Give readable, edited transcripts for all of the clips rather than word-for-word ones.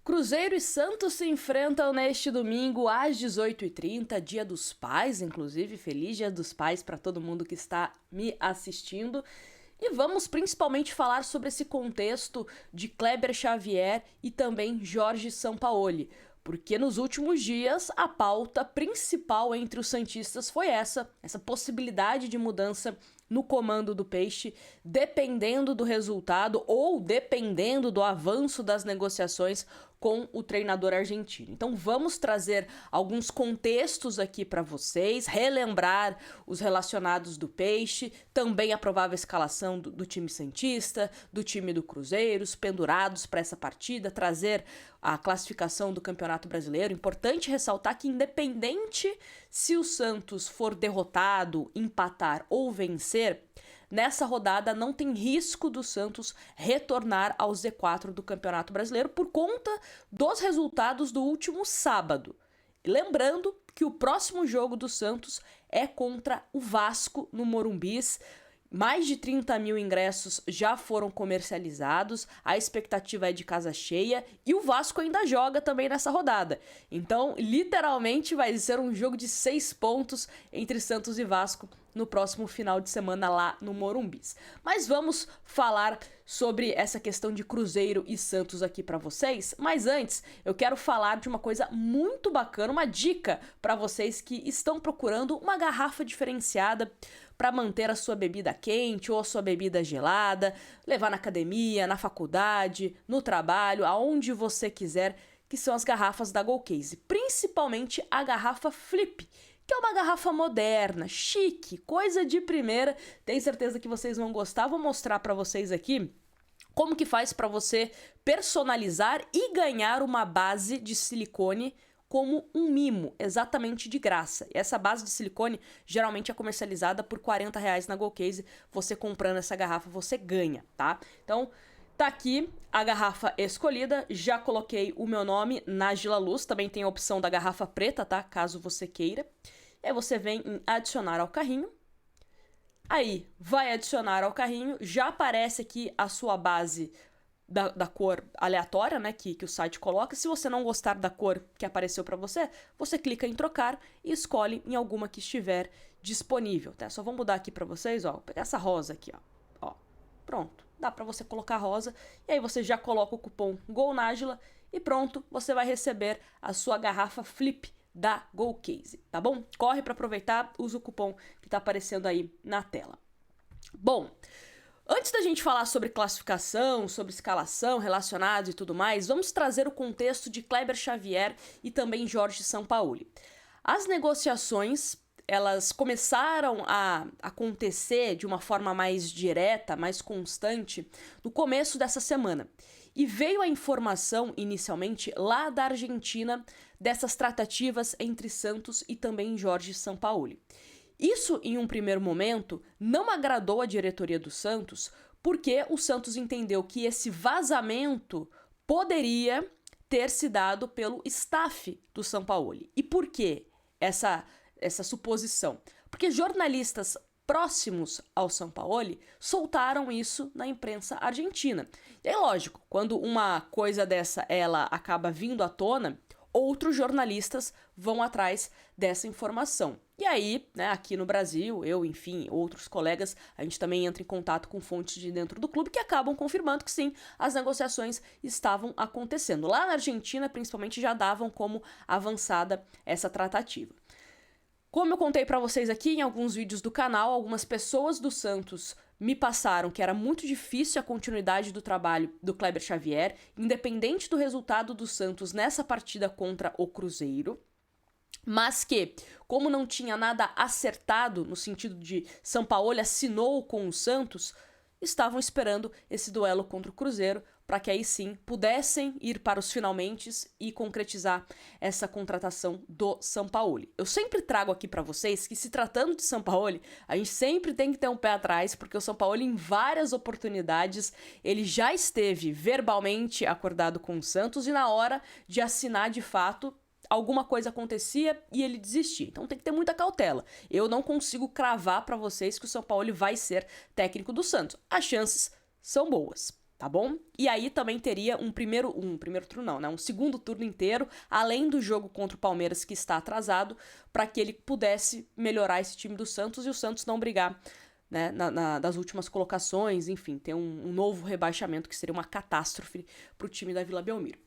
Cruzeiro e Santos se enfrentam neste domingo às 18h30, Dia dos Pais, inclusive. Feliz Dia dos Pais para todo mundo que está me assistindo. E vamos principalmente falar sobre esse contexto de Kleber Xavier e também Jorge Sampaoli, porque nos últimos dias a pauta principal entre os santistas foi essa possibilidade de mudança no comando do Peixe, dependendo do resultado ou dependendo do avanço das negociações com o treinador argentino. Então vamos trazer alguns contextos aqui para vocês, relembrar os relacionados do Peixe, também a provável escalação do time santista, do time do Cruzeiro, os pendurados para essa partida, trazer a classificação do Campeonato Brasileiro. Importante ressaltar que independente se o Santos for derrotado, empatar ou vencer, nessa rodada não tem risco do Santos retornar ao Z4 do Campeonato Brasileiro por conta dos resultados do último sábado. E lembrando que o próximo jogo do Santos é contra o Vasco no Morumbis. Mais de 30 mil ingressos já foram comercializados, a expectativa é de casa cheia e o Vasco ainda joga também nessa rodada. Então, literalmente vai ser um jogo de 6 pontos entre Santos e Vasco no próximo final de semana lá no Morumbis. Mas vamos falar sobre essa questão de Cruzeiro e Santos aqui para vocês. Mas antes, eu quero falar de uma coisa muito bacana, uma dica para vocês que estão procurando uma garrafa diferenciada para manter a sua bebida quente ou a sua bebida gelada, levar na academia, na faculdade, no trabalho, aonde você quiser, que são as garrafas da Golcase, principalmente a garrafa Flip, que é uma garrafa moderna, chique, coisa de primeira. Tenho certeza que vocês vão gostar. Vou mostrar para vocês aqui como que faz para você personalizar e ganhar uma base de silicone como um mimo, exatamente de graça. E essa base de silicone geralmente é comercializada por R$40 na Golcase. Você comprando essa garrafa, você ganha, tá? Então, tá aqui a garrafa escolhida, já coloquei o meu nome, Nájila Luz, também tem a opção da garrafa preta, tá? Caso você queira. E aí você vem em adicionar ao carrinho. Aí, vai adicionar ao carrinho, já aparece aqui a sua base da cor aleatória, né, que o site coloca. Se você não gostar da cor que apareceu para você, você clica em trocar e escolhe em alguma que estiver disponível, tá? Só vou mudar aqui para vocês, ó, vou pegar essa rosa aqui, ó, pronto. Dá para você colocar rosa, e aí você já coloca o cupom GOLNÁJILA e pronto, você vai receber a sua garrafa Flip da Golcase, tá bom? Corre para aproveitar, usa o cupom que tá aparecendo aí na tela. Bom, antes da gente falar sobre classificação, sobre escalação, relacionados e tudo mais, vamos trazer o contexto de Kleber Xavier e também Jorge Sampaoli. As negociações, elas começaram a acontecer de uma forma mais direta, mais constante, no começo dessa semana. E veio a informação, inicialmente, lá da Argentina, dessas tratativas entre Santos e também Jorge Sampaoli. Isso, em um primeiro momento, não agradou a diretoria do Santos, porque o Santos entendeu que esse vazamento poderia ter se dado pelo staff do Sampaoli. E por quê essa suposição? Porque jornalistas próximos ao Sampaoli soltaram isso na imprensa argentina. E é lógico, quando uma coisa dessa ela acaba vindo à tona, outros jornalistas vão atrás dessa informação. E aí, né, aqui no Brasil, eu, enfim, outros colegas, a gente também entra em contato com fontes de dentro do clube que acabam confirmando que sim, as negociações estavam acontecendo. Lá na Argentina, principalmente, já davam como avançada essa tratativa. Como eu contei para vocês aqui em alguns vídeos do canal, algumas pessoas do Santos me passaram que era muito difícil a continuidade do trabalho do Kleber Xavier, independente do resultado do Santos nessa partida contra o Cruzeiro, mas que, como não tinha nada acertado no sentido de Sampaoli assinou com o Santos, estavam esperando esse duelo contra o Cruzeiro para que aí sim pudessem ir para os finalmentes e concretizar essa contratação do Sampaoli. Eu sempre trago aqui para vocês que, se tratando de Sampaoli, a gente sempre tem que ter um pé atrás, porque o Sampaoli, em várias oportunidades, ele já esteve verbalmente acordado com o Santos e na hora de assinar de fato, alguma coisa acontecia e ele desistia. Então tem que ter muita cautela. Eu não consigo cravar para vocês que o Sampaoli vai ser técnico do Santos. As chances são boas, tá bom? E aí também teria um segundo turno inteiro, além do jogo contra o Palmeiras que está atrasado, para que ele pudesse melhorar esse time do Santos e o Santos não brigar, né, das últimas colocações, enfim, ter um novo rebaixamento que seria uma catástrofe para o time da Vila Belmiro.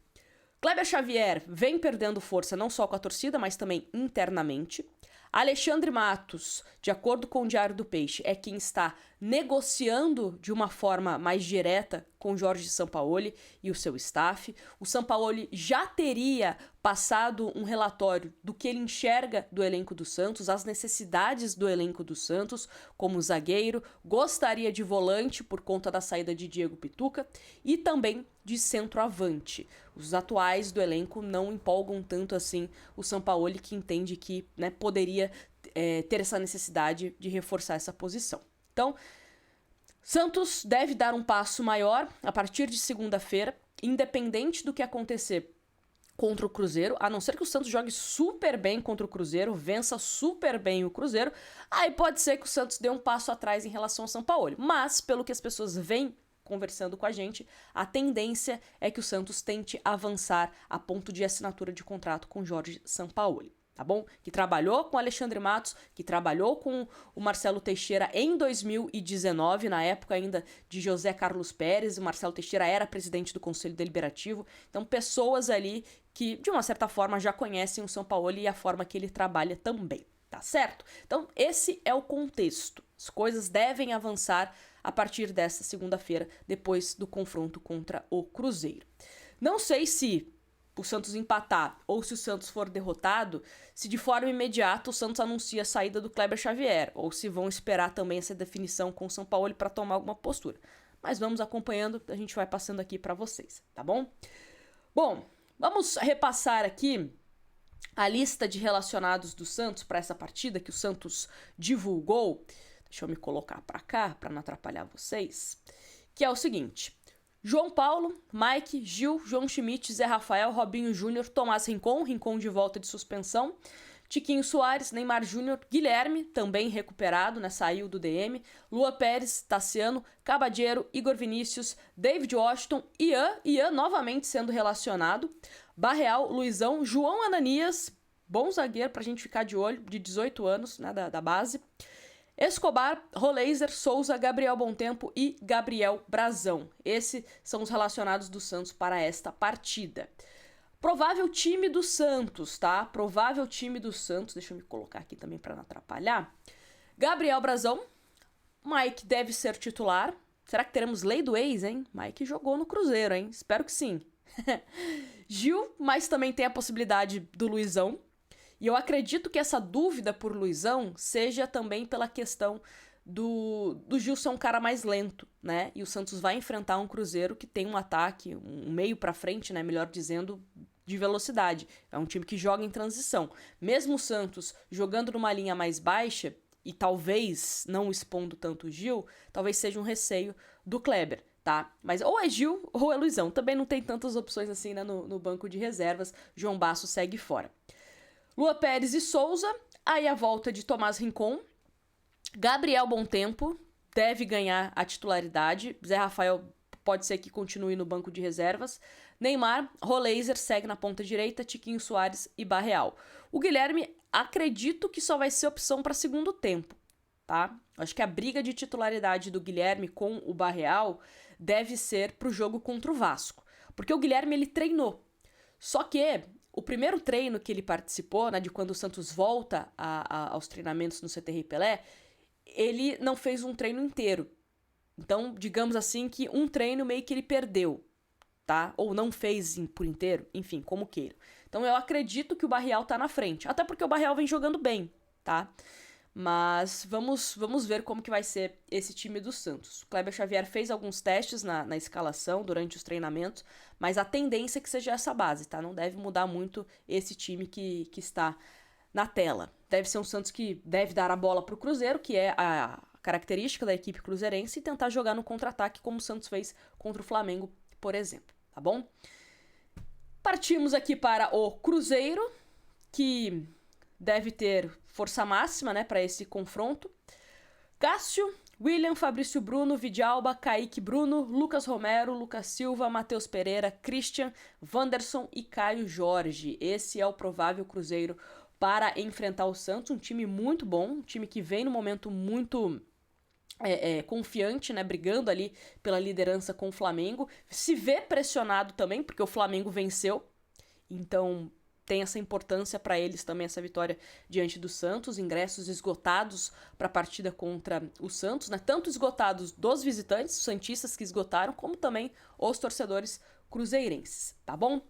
Kleber Xavier vem perdendo força não só com a torcida, mas também internamente. Alexandre Matos, de acordo com o Diário do Peixe, é quem está negociando de uma forma mais direta com Jorge Sampaoli e o seu staff. O Sampaoli já teria passado um relatório do que ele enxerga do elenco do Santos, as necessidades do elenco do Santos, como zagueiro, gostaria de volante por conta da saída de Diego Pituca e também de centroavante. Os atuais do elenco não empolgam tanto assim o Sampaoli, que entende que, né, poderia ter essa necessidade de reforçar essa posição. Então, Santos deve dar um passo maior a partir de segunda-feira, independente do que acontecer contra o Cruzeiro, a não ser que o Santos jogue super bem contra o Cruzeiro, vença super bem o Cruzeiro, aí pode ser que o Santos dê um passo atrás em relação ao Sampaoli. Mas, pelo que as pessoas vêm conversando com a gente, a tendência é que o Santos tente avançar a ponto de assinatura de contrato com Jorge Sampaoli, tá bom? Que trabalhou com Alexandre Matos, que trabalhou com o Marcelo Teixeira em 2019, na época ainda de José Carlos Pérez. O Marcelo Teixeira era presidente do Conselho Deliberativo. Então, pessoas ali que, de uma certa forma, já conhecem o Sampaoli e a forma que ele trabalha também, tá certo? Então, esse é o contexto. As coisas devem avançar a partir desta segunda-feira, depois do confronto contra o Cruzeiro. Não sei se o Santos empatar ou se o Santos for derrotado, se de forma imediata o Santos anuncia a saída do Kleber Xavier, ou se vão esperar também essa definição com o Sampaoli para tomar alguma postura. Mas vamos acompanhando, a gente vai passando aqui para vocês, tá bom? Bom, vamos repassar aqui a lista de relacionados do Santos para essa partida que o Santos divulgou. Deixa eu me colocar para cá, para não atrapalhar vocês. Que é o seguinte: João Paulo, Mike, Gil, João Schmidt, Zé Rafael, Robinho Júnior, Tomás Rincon de volta de suspensão, Tiquinho Soares, Neymar Júnior, Guilherme, também recuperado, né, saiu do DM, Lua Pérez, Tassiano, Cabadeiro, Igor Vinícius, David Washington, Ian novamente sendo relacionado, Barreal, Luizão, João Ananias, bom zagueiro pra gente ficar de olho, de 18 anos, né, da base, Escobar, Roleiser, Souza, Gabriel Bontempo e Gabriel Brazão. Esses são os relacionados do Santos para esta partida. Provável time do Santos, tá? Provável time do Santos. Deixa eu me colocar aqui também para não atrapalhar. Gabriel Brazão. Mike deve ser titular. Será que teremos lei do ex, hein? Mike jogou no Cruzeiro, hein? Espero que sim. Gil, mas também tem a possibilidade do Luizão. E eu acredito que essa dúvida por Luizão seja também pela questão do Gil ser um cara mais lento, né? E o Santos vai enfrentar um Cruzeiro que tem um ataque, um meio pra frente, né? Melhor dizendo, de velocidade. É um time que joga em transição. Mesmo o Santos jogando numa linha mais baixa e talvez não expondo tanto o Gil, talvez seja um receio do Kleber, tá? Mas ou é Gil ou é Luizão. Também não tem tantas opções assim, né, no banco de reservas. João Basso segue fora. Lua Pérez e Souza, aí a volta de Tomás Rincon, Gabriel Bontempo deve ganhar a titularidade, Zé Rafael pode ser que continue no banco de reservas, Neymar, Roleiser segue na ponta direita, Tiquinho Soares e Barreal. O Guilherme, acredito que só vai ser opção para segundo tempo, tá? Acho que a briga de titularidade do Guilherme com o Barreal deve ser pro jogo contra o Vasco, porque o Guilherme ele treinou, só que o primeiro treino que ele participou, né, de quando o Santos volta aos treinamentos no CT Rei Pelé, ele não fez um treino inteiro. Então, digamos assim que um treino meio que ele perdeu, tá? Ou não fez por inteiro, enfim, como queira. Então, eu acredito que o Barreal tá na frente, até porque o Barreal vem jogando bem, tá? Mas vamos ver como que vai ser esse time do Santos. O Kleber Xavier fez alguns testes na escalação durante os treinamentos, mas a tendência é que seja essa base, tá? Não deve mudar muito esse time que está na tela. Deve ser um Santos que deve dar a bola pro Cruzeiro, que é a característica da equipe cruzeirense, e tentar jogar no contra-ataque como o Santos fez contra o Flamengo, por exemplo, tá bom? Partimos aqui para o Cruzeiro, que deve ter força máxima, né, para esse confronto. Cássio, William, Fabrício Bruno, Vidalba, Kaique Bruno, Lucas Romero, Lucas Silva, Matheus Pereira, Christian, Wanderson e Caio Jorge. Esse é o provável Cruzeiro para enfrentar o Santos, um time muito bom, um time que vem no momento muito confiante, né, brigando ali pela liderança com o Flamengo, se vê pressionado também, porque o Flamengo venceu, então tem essa importância para eles também essa vitória diante do Santos, ingressos esgotados para a partida contra o Santos, né, tanto esgotados dos visitantes, os santistas que esgotaram, como também os torcedores cruzeirenses, tá bom?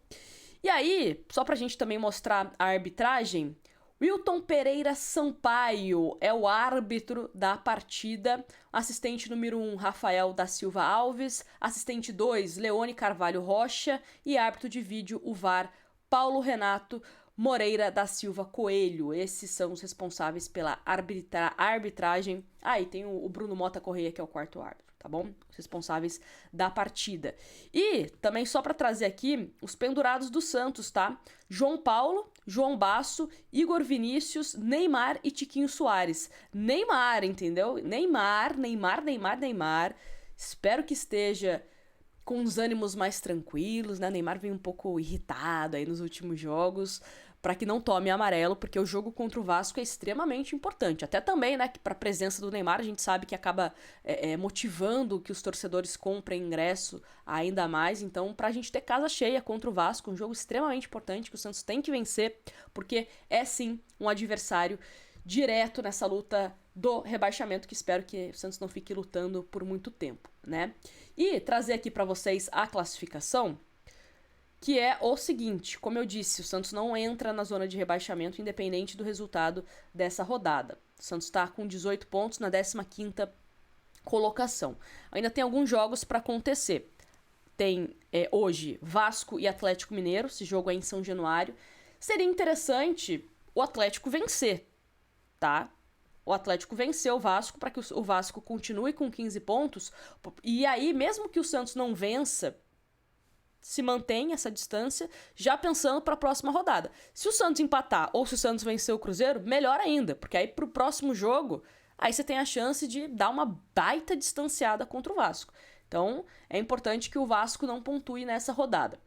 E aí, só pra gente também mostrar a arbitragem, Wilton Pereira Sampaio é o árbitro da partida, assistente número 1, Rafael da Silva Alves, assistente 2, Leone Carvalho Rocha e árbitro de vídeo, o VAR, Paulo Renato Moreira da Silva Coelho. Esses são os responsáveis pela arbitragem. E tem o Bruno Mota Correia, que é o quarto árbitro, tá bom? Os responsáveis da partida. E também só para trazer aqui os pendurados do Santos, tá? João Paulo, João Basso, Igor Vinícius, Neymar e Tiquinho Soares. Neymar, entendeu? Neymar. Espero que esteja com os ânimos mais tranquilos, né? Neymar vem um pouco irritado aí nos últimos jogos, para que não tome amarelo, porque o jogo contra o Vasco é extremamente importante. Até também, né, que para a presença do Neymar, a gente sabe que acaba motivando que os torcedores comprem ingresso ainda mais. Então, para a gente ter casa cheia contra o Vasco, um jogo extremamente importante que o Santos tem que vencer, porque é sim um adversário direto nessa luta do rebaixamento, que espero que o Santos não fique lutando por muito tempo, né? E trazer aqui para vocês a classificação, que é o seguinte: como eu disse, o Santos não entra na zona de rebaixamento independente do resultado dessa rodada. O Santos está com 18 pontos na 15ª colocação. Ainda tem alguns jogos para acontecer. Tem hoje Vasco e Atlético Mineiro, esse jogo é em São Januário. Seria interessante o Atlético vencer, tá? O Atlético venceu o Vasco para que o Vasco continue com 15 pontos. E aí, mesmo que o Santos não vença, se mantém essa distância, já pensando para a próxima rodada. Se o Santos empatar ou se o Santos vencer o Cruzeiro, melhor ainda, porque aí pro próximo jogo, aí você tem a chance de dar uma baita distanciada contra o Vasco. Então, é importante que o Vasco não pontue nessa rodada.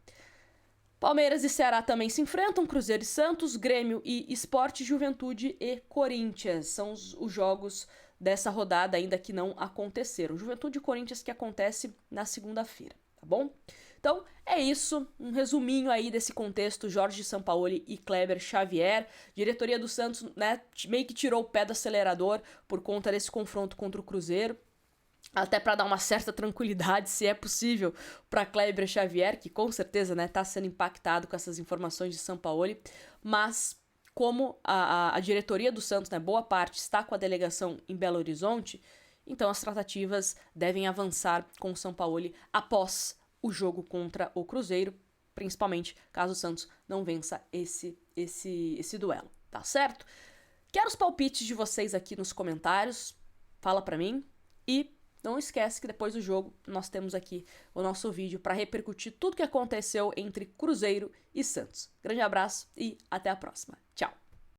Palmeiras e Ceará também se enfrentam, Cruzeiro e Santos, Grêmio e Sport, Juventude e Corinthians. São os jogos dessa rodada ainda que não aconteceram. Juventude e Corinthians que acontece na segunda-feira, tá bom? Então, é isso, um resuminho aí desse contexto, Jorge Sampaoli e Kleber Xavier. Diretoria do Santos, né, meio que tirou o pé do acelerador por conta desse confronto contra o Cruzeiro. Até para dar uma certa tranquilidade, se é possível, para Kleber Xavier, que com certeza, né, tá sendo impactado com essas informações de Sampaoli, mas como a diretoria do Santos, né, boa parte, está com a delegação em Belo Horizonte, então as tratativas devem avançar com o Sampaoli após o jogo contra o Cruzeiro, principalmente caso o Santos não vença esse duelo, tá certo? Quero os palpites de vocês aqui nos comentários, fala pra mim, e não esquece que depois do jogo nós temos aqui o nosso vídeo para repercutir tudo que aconteceu entre Cruzeiro e Santos. Grande abraço e até a próxima. Tchau!